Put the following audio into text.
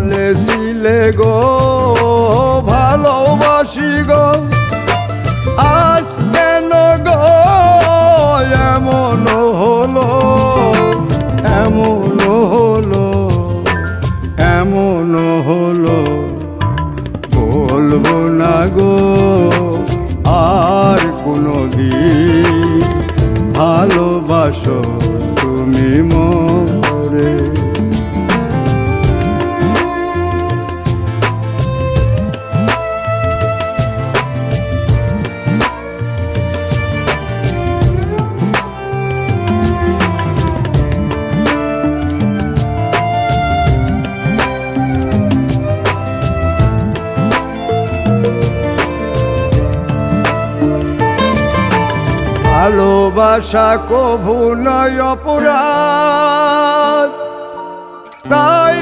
বলেছিলে গো ভালোবাসি গো, আজ কেন গো এমন হলো, এমন হলো, এমন হলো। বলবো না গো আর কোনোদিন ভালোবাসো তুমি মোরে। ভালোবাসা কভু নয় অপরাধ, তাই